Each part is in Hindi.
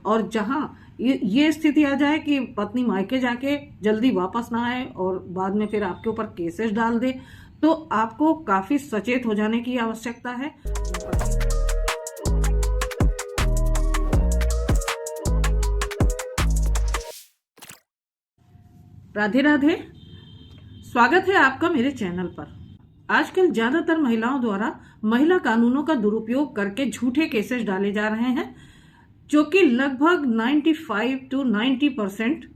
और जहां ये स्थिति आ जाए कि पत्नी मायके जाके जल्दी वापस ना आए और बाद में फिर आपके ऊपर केसेस डाल दे, तो आपको काफी सचेत हो जाने की आवश्यकता है। राधे राधे, स्वागत है आपका मेरे चैनल पर। आजकल ज्यादातर महिलाओं द्वारा महिला कानूनों का दुरुपयोग करके झूठे केसेस डाले जा रहे हैं, जो कि लगभग 95 to 90%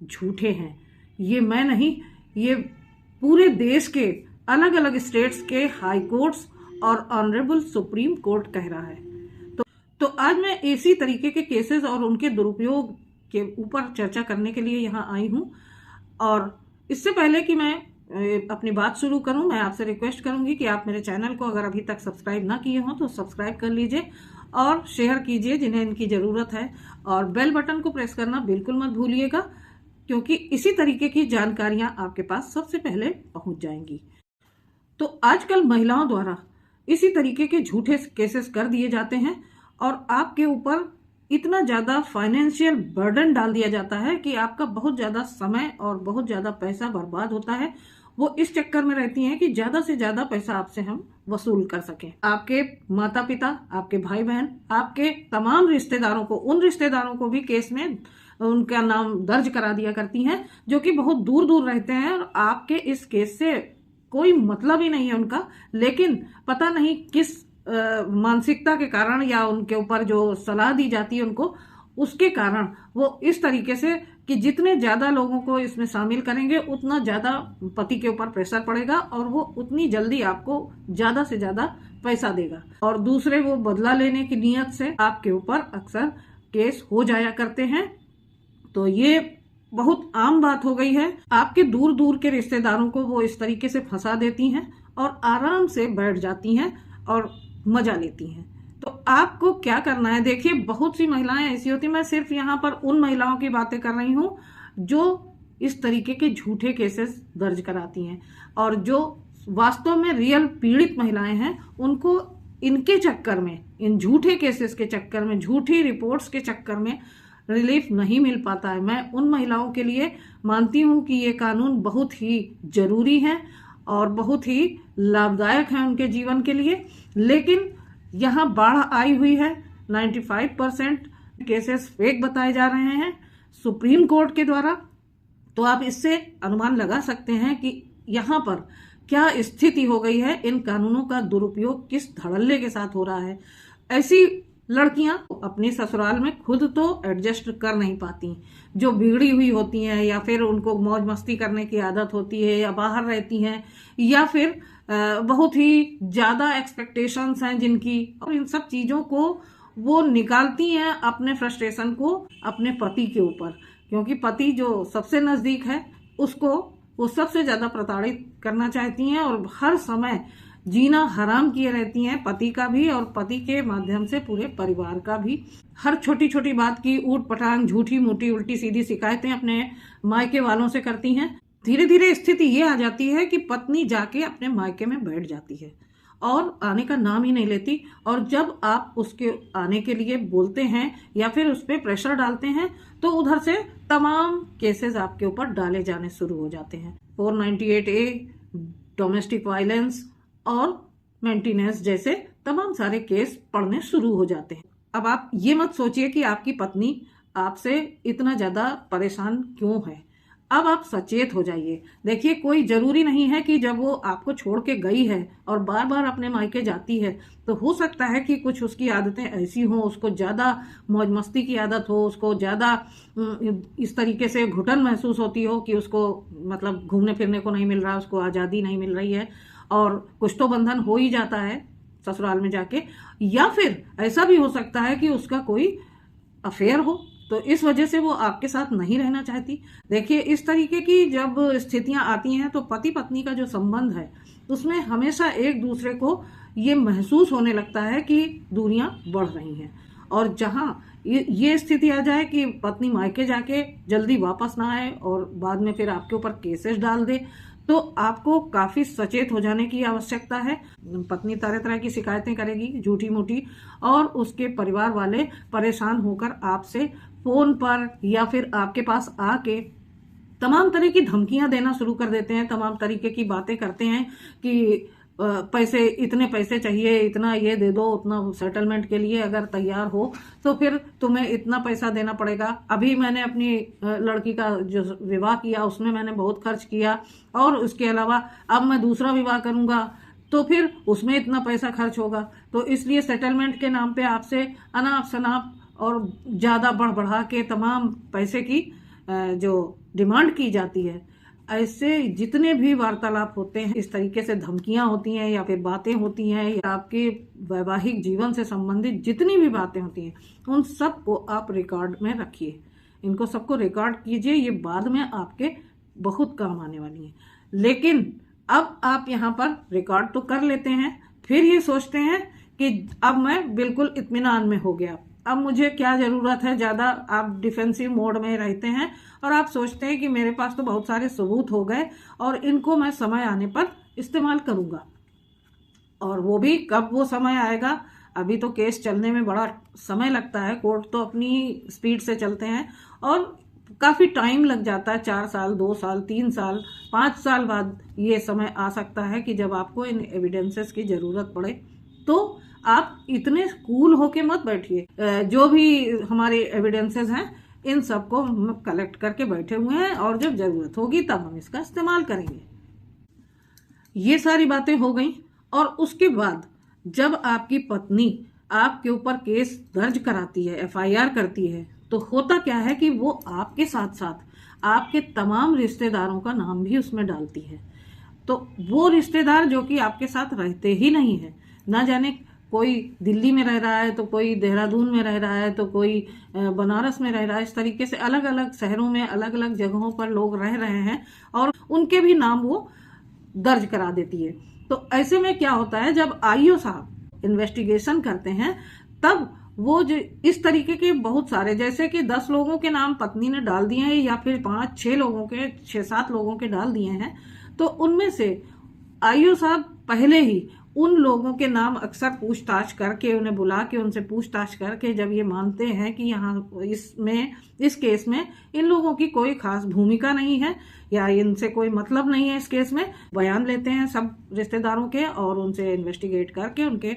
झूठे हैं। ये मैं नहीं, ये पूरे देश के अलग अलग स्टेट्स के हाई कोर्ट्स और ऑनरेबल सुप्रीम कोर्ट कह रहा है। तो आज मैं इसी तरीके के केसेस और उनके दुरुपयोग के ऊपर चर्चा करने के लिए यहाँ आई हूँ। और इससे पहले कि मैं अपनी बात शुरू करूं, मैं आपसे रिक्वेस्ट करूंगी कि आप मेरे चैनल को अगर अभी तक सब्सक्राइब ना किए हो तो सब्सक्राइब कर लीजिए और शेयर कीजिए जिन्हें इनकी ज़रूरत है, और बेल बटन को प्रेस करना बिल्कुल मत भूलिएगा, क्योंकि इसी तरीके की जानकारियां आपके पास सबसे पहले पहुंच जाएंगी। तो आजकल महिलाओं द्वारा इसी तरीके के झूठे केसेस कर दिए जाते हैं और आपके ऊपर इतना ज़्यादा फाइनेंशियल बर्डन डाल दिया जाता है कि आपका बहुत ज़्यादा समय और बहुत ज़्यादा पैसा बर्बाद होता है। वो इस चक्कर में रहती हैं कि ज़्यादा से ज़्यादा पैसा आपसे हम वसूल कर सकें। आपके माता पिता, आपके भाई बहन, आपके तमाम रिश्तेदारों को, उन रिश्तेदारों को भी केस में उनका नाम दर्ज करा दिया करती हैं जो कि बहुत दूर दूर रहते हैं और आपके इस केस से कोई मतलब ही नहीं है उनका, लेकिन पता नहीं किस मानसिकता के कारण या उनके ऊपर जो सलाह दी जाती है उनको, उसके कारण वो इस तरीके से कि जितने ज्यादा लोगों को इसमें शामिल करेंगे उतना ज्यादा पति के ऊपर प्रेशर पड़ेगा और वो उतनी जल्दी आपको ज्यादा से ज्यादा पैसा देगा, और दूसरे वो बदला लेने की नीयत से आपके ऊपर अक्सर केस हो जाया करते हैं। तो ये बहुत आम बात हो गई है। आपके दूर दूर के रिश्तेदारों को वो इस तरीके से फंसा देती हैं और आराम से बैठ जाती हैं और मजा लेती हैं। तो आपको क्या करना है, देखिए बहुत सी महिलाएं ऐसी होती हैं, मैं सिर्फ यहाँ पर उन महिलाओं की बातें कर रही हूँ जो इस तरीके के झूठे केसेस दर्ज कराती हैं, और जो वास्तव में रियल पीड़ित महिलाएं हैं उनको इनके चक्कर में, इन झूठे केसेस के चक्कर में, झूठी रिपोर्ट्स के चक्कर में रिलीफ नहीं मिल पाता है। मैं उन महिलाओं के लिए मानती हूँ कि ये कानून बहुत ही जरूरी है और बहुत ही लाभदायक है उनके जीवन के लिए, लेकिन यहाँ बाढ़ आई हुई है। 95% केसेस फेक बताए जा रहे हैं सुप्रीम कोर्ट के द्वारा। तो आप इससे अनुमान लगा सकते हैं कि यहाँ पर क्या स्थिति हो गई है, इन कानूनों का दुरुपयोग किस धड़ल्ले के साथ हो रहा है। ऐसी लड़कियां अपने ससुराल में खुद तो एडजस्ट कर नहीं पाती, जो बिगड़ी हुई होती हैं या फिर उनको मौज मस्ती करने की आदत होती है या बाहर रहती हैं या फिर बहुत ही ज़्यादा एक्सपेक्टेशंस हैं जिनकी, और इन सब चीज़ों को वो निकालती हैं अपने फ्रस्ट्रेशन को अपने पति के ऊपर, क्योंकि पति जो सबसे नज़दीक है उसको वो सबसे ज़्यादा प्रताड़ित करना चाहती हैं और हर समय जीना हराम किए रहती हैं, पति का भी और पति के माध्यम से पूरे परिवार का भी। हर छोटी छोटी बात की ऊट पटांग, झूठी मूठी, उल्टी सीधी शिकायतें अपने मायके वालों से करती हैं। धीरे धीरे स्थिति ये आ जाती है कि पत्नी जाके अपने मायके में बैठ जाती है और आने का नाम ही नहीं लेती, और जब आप उसके आने के लिए बोलते हैं या फिर उस पर प्रेशर डालते हैं तो उधर से तमाम केसेस आपके ऊपर डाले जाने शुरू हो जाते हैं। 498A, डोमेस्टिक वायलेंस और मेंटेनेंस जैसे तमाम सारे केस पड़ने शुरू हो जाते हैं। अब आप ये मत सोचिए कि आपकी पत्नी आपसे इतना ज्यादा परेशान क्यों है। अब आप सचेत हो जाइए। देखिए, कोई जरूरी नहीं है कि जब वो आपको छोड़ के गई है और बार बार अपने मायके जाती है तो हो सकता है कि कुछ उसकी आदतें ऐसी हों, उसको ज्यादा मौज मस्ती की आदत हो, उसको ज्यादा इस तरीके से घुटन महसूस होती हो कि उसको मतलब घूमने फिरने को नहीं मिल रहा, उसको आजादी नहीं मिल रही है, और कुछ तो बंधन हो ही जाता है ससुराल में जाके। या फिर ऐसा भी हो सकता है कि उसका कोई अफेयर हो, तो इस वजह से वो आपके साथ नहीं रहना चाहती। देखिए, इस तरीके की जब स्थितियां आती हैं तो पति पत्नी का जो संबंध है उसमें हमेशा एक दूसरे को ये महसूस होने लगता है कि दूरियां बढ़ रही हैं, और जहां ये स्थिति आ जाए कि पत्नी मायके जाके जल्दी वापस ना आए और बाद में फिर आपके ऊपर केसेस डाल दे, तो आपको काफी सचेत हो जाने की आवश्यकता है। पत्नी तरह तरह की शिकायतें करेगी झूठी मूठी, और उसके परिवार वाले परेशान होकर आपसे फोन पर या फिर आपके पास आके तमाम तरह की धमकियां देना शुरू कर देते हैं, तमाम तरीके की बातें करते हैं कि पैसे, इतने पैसे चाहिए, इतना ये दे दो, उतना सेटलमेंट के लिए अगर तैयार हो तो फिर तुम्हें इतना पैसा देना पड़ेगा। अभी मैंने अपनी लड़की का जो विवाह किया उसमें मैंने बहुत खर्च किया, और उसके अलावा अब मैं दूसरा विवाह करूंगा तो फिर उसमें इतना पैसा खर्च होगा, तो इसलिए सेटलमेंट के नाम पे आपसे अनाप शनाप और ज्यादा बढ़ बढ़ा के तमाम पैसे की जो डिमांड की जाती है। ऐसे जितने भी वार्तालाप होते हैं, इस तरीके से धमकियां होती हैं या फिर बातें होती हैं, या आपके वैवाहिक जीवन से संबंधित जितनी भी बातें होती हैं, उन सब को आप रिकॉर्ड में रखिए। इनको सबको रिकॉर्ड कीजिए, ये बाद में आपके बहुत काम आने वाली हैं। लेकिन अब आप यहाँ पर रिकॉर्ड तो कर लेते हैं, फिर ये सोचते हैं कि अब मैं बिल्कुल इत्मीनान में हो गया, अब मुझे क्या जरूरत है ज्यादा। आप डिफेंसिव मोड में रहते हैं और आप सोचते हैं कि मेरे पास तो बहुत सारे सबूत हो गए और इनको मैं समय आने पर इस्तेमाल करूंगा। और वो भी कब वो समय आएगा, अभी तो केस चलने में बड़ा समय लगता है, कोर्ट तो अपनी स्पीड से चलते हैं और काफी टाइम लग जाता है, 4 साल, 2 साल, 3 साल, 5 साल बाद ये समय आ सकता है कि जब आपको इन एविडेंसेस की जरूरत पड़े। तो आप इतने कूल होके मत बैठिए। जो भी हमारे एविडेंसेस हैं इन सबको हम कलेक्ट करके बैठे हुए हैं, और जब जरूरत होगी तब हम इसका इस्तेमाल करेंगे। ये सारी बातें हो गई। और उसके बाद जब आपकी पत्नी आपके ऊपर केस दर्ज कराती है, FIR करती है, तो होता क्या है कि वो आपके साथ साथ आपके तमाम रिश्तेदारों का नाम भी उसमें डालती है। तो वो रिश्तेदार जो कि आपके साथ रहते ही नहीं है, ना जाने कोई दिल्ली में रह रहा है तो कोई देहरादून में रह रहा है तो कोई बनारस में रह रहा है, इस तरीके से अलग अलग शहरों में अलग अलग जगहों पर लोग रह रहे हैं और उनके भी नाम वो दर्ज करा देती है। तो ऐसे में क्या होता है, जब IO साहब इन्वेस्टिगेशन करते हैं तब वो जो इस तरीके के बहुत सारे, जैसे कि 10 लोगों के नाम पत्नी ने डाल दिए हैं या फिर 5-6 लोगों के, 6-7 लोगों के डाल दिए हैं, तो उनमें से IO साहब पहले ही उन लोगों के नाम अक्सर पूछताछ करके, उन्हें बुला के उनसे पूछताछ करके, जब ये मानते हैं कि यहाँ इस केस में इन लोगों की कोई खास भूमिका नहीं है या इनसे कोई मतलब नहीं है, इस केस में बयान लेते हैं सब रिश्तेदारों के और उनसे इन्वेस्टिगेट करके उनके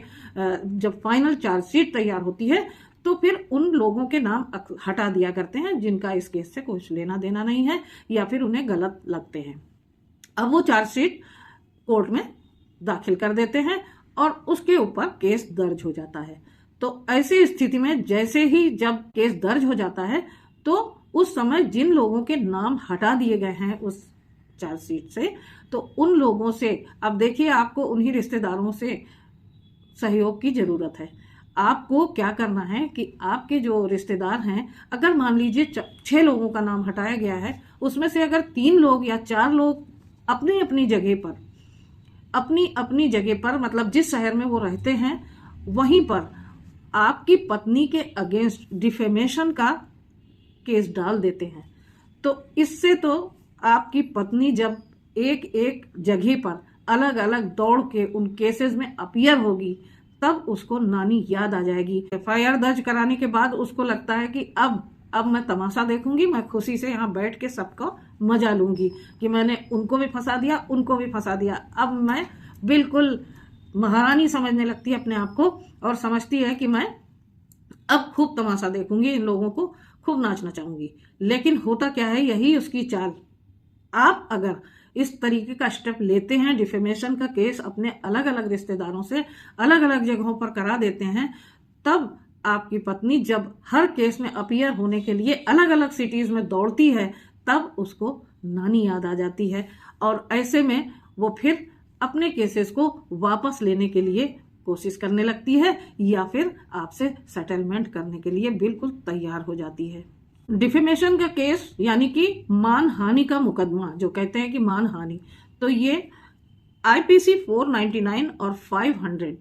जब फाइनल चार्जशीट तैयार होती है तो फिर उन लोगों के नाम हटा दिया करते हैं जिनका इस केस से कुछ लेना देना नहीं है या फिर उन्हें गलत लगते हैं। अब वो चार्जशीट कोर्ट में दाखिल कर देते हैं और उसके ऊपर केस दर्ज हो जाता है। तो ऐसी स्थिति में जैसे ही जब केस दर्ज हो जाता है तो उस समय जिन लोगों के नाम हटा दिए गए हैं उस चार्जशीट से, तो उन लोगों से अब देखिए, आपको उन्हीं रिश्तेदारों से सहयोग की जरूरत है। आपको क्या करना है कि आपके जो रिश्तेदार हैं, अगर मान लीजिए 6 लोगों का नाम हटाया गया है, उसमें से अगर 3 लोग या 4 लोग अपनी अपनी जगह पर मतलब जिस शहर में वो रहते हैं वहीं पर आपकी पत्नी के अगेंस्ट डिफेमेशन का केस डाल देते हैं, तो इससे तो आपकी पत्नी जब एक एक जगह पर अलग अलग दौड़ के उन केसेस में अपीयर होगी तब उसको नानी याद आ जाएगी। FIR दर्ज कराने के बाद उसको लगता है कि अब मैं तमाशा देखूंगी, मैं खुशी से यहाँ बैठ के सबको मजा लूंगी कि मैंने उनको भी फंसा दिया, उनको भी फंसा दिया। अब मैं बिल्कुल महारानी समझने लगती है अपने आप को और समझती है कि मैं अब खूब तमाशा देखूंगी, इन लोगों को खूब नाचना चाहूंगी। लेकिन होता क्या है, यही उसकी चाल। आप अगर इस तरीके का स्टेप लेते हैं, डिफेमेशन का केस अपने अलग अलग रिश्तेदारों से अलग अलग जगहों पर करा देते हैं, तब आपकी पत्नी जब हर केस में अपीयर होने के लिए अलग अलग सिटीज में दौड़ती है तब उसको नानी याद आ जाती है और ऐसे में वो फिर अपने केसेस को वापस लेने के लिए कोशिश करने लगती है या फिर आपसे सेटलमेंट करने के लिए बिल्कुल तैयार हो जाती है। डिफेमेशन का केस यानी कि मानहानि का मुकदमा, जो कहते हैं कि मानहानि, तो ये IPC 499 और 500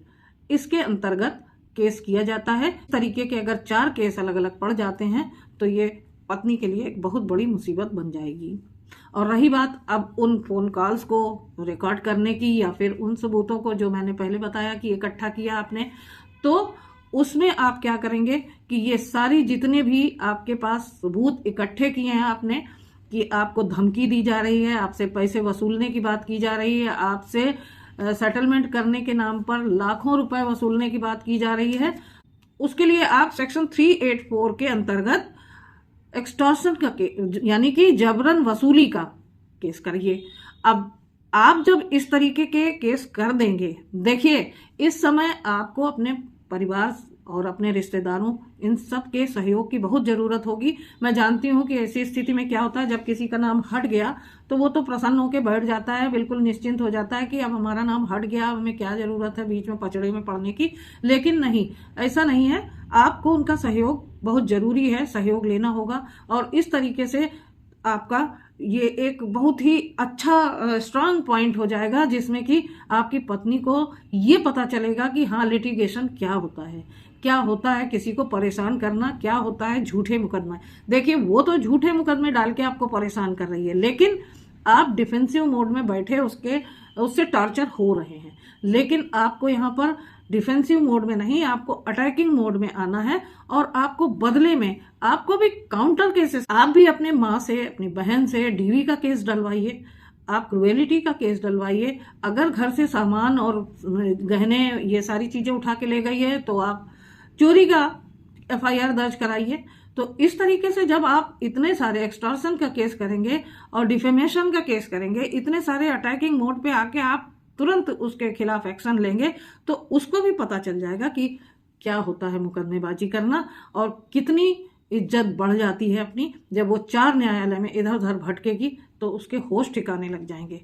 इसके अंतर्गत केस किया जाता है। इस तरीके के अगर 4 केस अलग अलग पड़ जाते हैं तो ये पत्नी के लिए एक बहुत बड़ी मुसीबत बन जाएगी। और रही बात अब उन फोन कॉल्स को रिकॉर्ड करने की या फिर उन सबूतों को जो मैंने पहले बताया कि इकट्ठा किया आपने, तो उसमें आप क्या करेंगे कि ये सारी जितने भी आपके पास सबूत इकट्ठे किए हैं आपने, कि आपको धमकी दी जा रही है, आपसे पैसे वसूलने की बात की जा रही है, आपसे सेटलमेंट करने के नाम पर लाखों रुपए वसूलने की बात की जा रही है, उसके लिए आप सेक्शन 384 के अंतर्गत एक्सटॉर्शन का यानी कि जबरन वसूली का केस करिए। अब आप जब इस तरीके के केस कर देंगे, देखिए इस समय आपको अपने परिवार और अपने रिश्तेदारों इन सब के सहयोग की बहुत जरूरत होगी। मैं जानती हूँ कि ऐसी स्थिति में क्या होता है, जब किसी का नाम हट गया तो वो तो प्रसन्न होकर बैठ जाता है, बिल्कुल निश्चिंत हो जाता है कि अब हमारा नाम हट गया, अब हमें क्या जरूरत है बीच में पचड़े में पड़ने की। लेकिन नहीं, ऐसा नहीं है, आपको उनका सहयोग बहुत जरूरी है, सहयोग लेना होगा। और इस तरीके से आपका ये एक बहुत ही अच्छा स्ट्रांग पॉइंट हो जाएगा, जिसमें कि आपकी पत्नी को ये पता चलेगा कि हाँ, लिटिगेशन क्या होता है, क्या होता है किसी को परेशान करना, क्या होता है झूठे मुकदमे। देखिए वो तो झूठे मुकदमे डाल के आपको परेशान कर रही है, लेकिन आप डिफेंसिव मोड में बैठे उससे टॉर्चर हो रहे हैं। लेकिन आपको यहाँ पर डिफेंसिव मोड में नहीं, आपको अटैकिंग मोड में आना है। और आपको बदले में आपको भी काउंटर केसेस, आप भी अपने माँ से, अपनी बहन से डीवी का केस डलवाइए, आप क्रुएलिटी का केस डलवाइए। अगर घर से सामान और गहने ये सारी चीजें उठा के ले गई है तो आप चोरी का एफआईआर दर्ज कराइए। तो इस तरीके से जब आप इतने सारे एक्सटॉर्शन का केस करेंगे और डिफेमेशन का केस करेंगे, इतने सारे अटैकिंग मोड पे आके आप तुरंत उसके खिलाफ एक्शन लेंगे, तो उसको भी पता चल जाएगा कि क्या होता है मुकदमेबाजी करना और कितनी इज्जत बढ़ जाती है अपनी। जब वो 4 न्यायालय में इधर उधर भटकेगी तो उसके होश ठिकाने लग जाएंगे।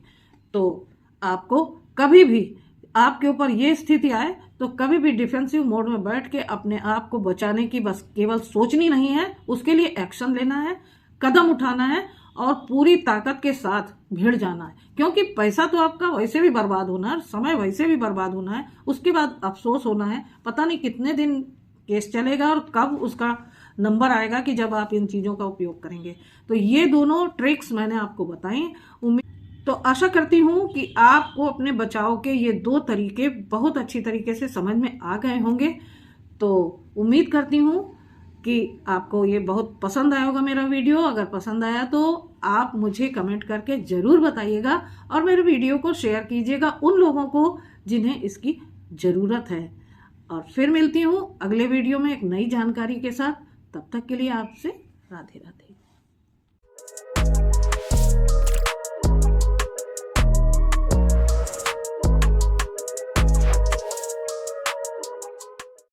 तो आपको कभी भी आपके ऊपर ये स्थिति आए तो कभी भी डिफेंसिव मोड में बैठ के अपने आप को बचाने की बस केवल सोचनी नहीं है, उसके लिए एक्शन लेना है, कदम उठाना है और पूरी ताकत के साथ भिड़ जाना है। क्योंकि पैसा तो आपका वैसे भी बर्बाद होना है, समय वैसे भी बर्बाद होना है, उसके बाद अफसोस होना है। पता नहीं कितने दिन केस चलेगा और कब उसका नंबर आएगा कि जब आप इन चीज़ों का उपयोग करेंगे। तो ये दोनों ट्रिक्स मैंने आपको बताई। तो आशा करती हूँ कि आपको अपने बचाव के ये 2 तरीके बहुत अच्छी तरीके से समझ में आ गए होंगे। तो उम्मीद करती हूँ कि आपको ये बहुत पसंद आया होगा मेरा वीडियो। अगर पसंद आया तो आप मुझे कमेंट करके ज़रूर बताइएगा और मेरे वीडियो को शेयर कीजिएगा उन लोगों को जिन्हें इसकी ज़रूरत है। और फिर मिलती हूँ अगले वीडियो में एक नई जानकारी के साथ। तब तक के लिए आपसे राधे राधे।